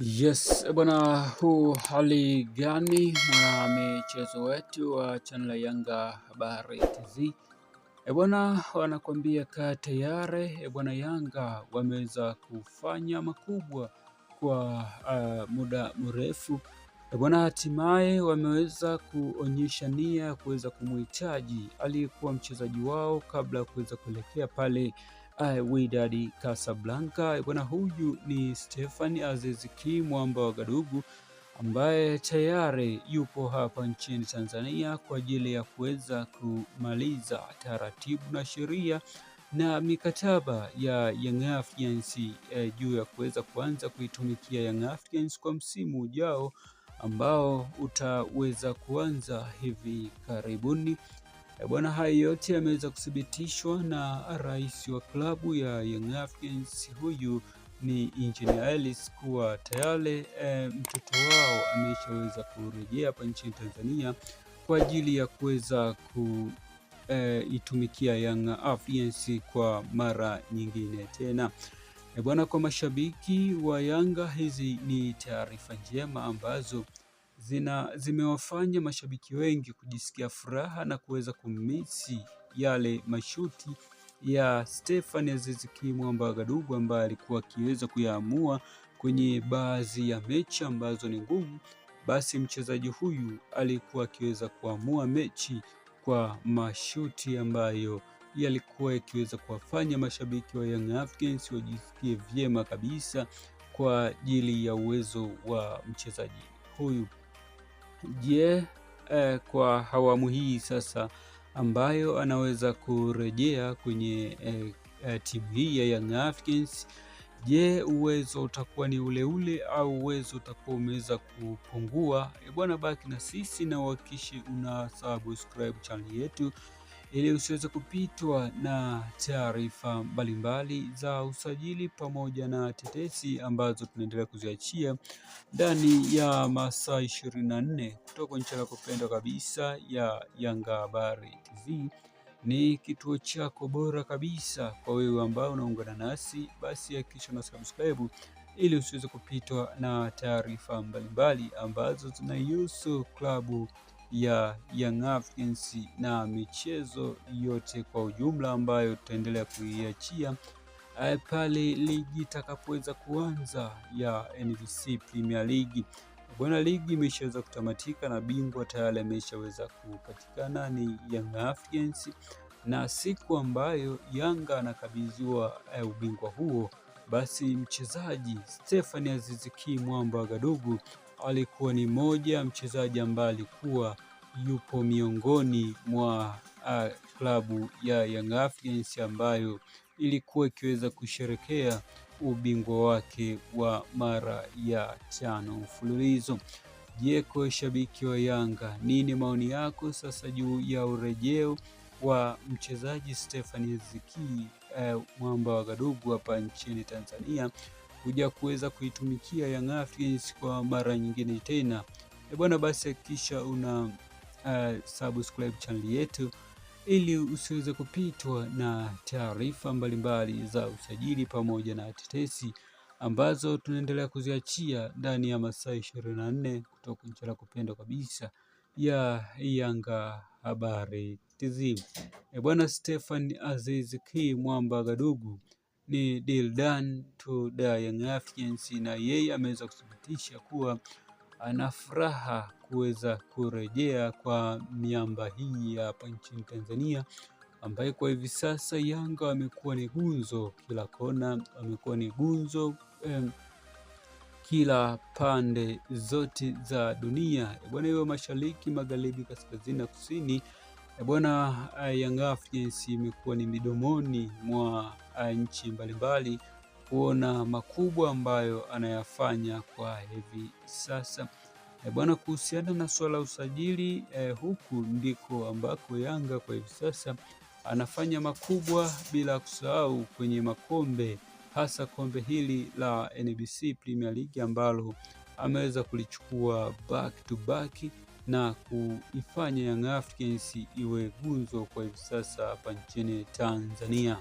Yes, bwana, huu hali gani mwana michezo wetu wa channel ya Yanga Habari TZ. Bwana, wanakuambia kaa tayari. Bwana, Yanga wameweza kufanya makubwa kwa muda mrefu. Bwana, hatimaye wameweza kuonyesha nia kuweza kumhitaji aliyekuwa mchezaji wao kabla ya kuweza kuelekea pale Wydad Casablanca. Bwana, huyu ni Stefan Aziz Ki Mwamba wa Gadugu, ambaye tayari yupo hapa nchini Tanzania kwa ajili ya kuweza kumaliza taratibu na sheria na mikataba ya Young Africans juu ya kuweza kuanza kuitumikia Young Africans kwa msimu ujao ambao utaweza kuanza hivi karibuni. Bwana, hayo yote yameweza kuthibitishwa na rais wa klabu ya Young Africans, huyu ni Engineer Ellis, kuwa tayari mtoto wao ameshaweza kurejea hapa nchini Tanzania kwa ajili ya kuweza kuitumikia Young Africans kwa mara nyingine tena. Bwana, kwa mashabiki wa Yanga, hizi ni taarifa njema ambazo zimewafanya mashabiki wengi kujisikia furaha na kuweza kumisi yale mashuti ya Stefan Aziz Ki Mwamba Gadugu ambaye alikuwa akiweza kuyaamua kwenye baadhi ya mechi ambazo ni ngumu. Basi mchezaji huyu alikuwa akiweza kuamua mechi kwa mashuti ambayo yalikuwa yakiweza kuwafanya mashabiki wa Young Africans wajisikie vyema kabisa kwa ajili ya uwezo wa mchezaji huyu. Je, kwa awamu hii sasa ambayo anaweza kurejea kwenye timu hii ya Young Africans, je, uwezo utakuwa ni ule ule au uwezo utakuwa umeweza kupungua? Bwana, baki na sisi na uhakikishe una subscribe channel yetu ili usiweze kupitwa na taarifa mbalimbali za usajili pamoja na tetesi ambazo tunaendelea kuziachia ndani ya masaa 24 kutoka nchi yako pendwa kabisa ya Yanga Habari TZ. Ni kituo chako bora kabisa kwa wewe ambao unaungana nasi, basi hakikisha na subscribe ili usiweze kupitwa na taarifa mbalimbali ambazo zinahusu klabu ya Young Africans na michezo yote kwa ujumla ambayo tutaendelea kuiachia pale ligi itakapoweza kuanza ya NBC Premier League. Bwana, ligi imeshaweza kutamatika na bingwa tayari ameshaweza kupatikana ni Young Africans, na siku ambayo Yanga anakabidhiwa ubingwa huo, basi mchezaji Stefan Aziz Ki Mwamba Gadugu alikuwa ni moja mchezaji ambaye alikuwa yupo miongoni mwa klabu ya Young Africans ambayo ilikuwa ikiweza kusherekea ubingwa wake wa mara ya 5 mfululizo. Je, kwa shabiki wa Yanga, nini maoni yako sasa juu ya urejeo wa mchezaji Stefan Aziz Ki Mwamba wa Gadugu hapa nchini Tanzania kuja kuweza kuitumikia Young Africans kwa mara nyingine tena? Bwana, basi hakikisha una subscribe channel yetu ili usiweze kupitwa na taarifa mbalimbali za usajili pamoja na tetesi ambazo tunaendelea kuziachia ndani ya masaa 24 kutoka nchi yako pendwa kabisa ya Yanga Habari TZ. Bwana, Stefan Aziz Ki Mwamba Gadugu ni deal done to the Young Africans, na yeye ameweza kuthibitisha kuwa ana furaha kuweza kurejea kwa miamba hii hapa nchini Tanzania, ambaye kwa hivi sasa Yanga wamekuwa ni gunzo kila kona, wamekuwa ni gunzo kila pande zote za dunia. Bwana, hiyo mashariki, magharibi, kaskazini na kusini, bwana, Young Africans imekuwa ni midomoni mwa nchi mbalimbali kuona makubwa ambayo anayafanya kwa hivi sasa. Bwana, kuhusiana na swala usajili, huku ndiko ambako Yanga kwa hivi sasa anafanya makubwa, bila kusahau kwenye makombe, hasa kombe hili la NBC Premier League ambalo ameweza kulichukua back to back na kuifanya Young Africans iwe gunzo kwa hivi sasa hapa nchini Tanzania.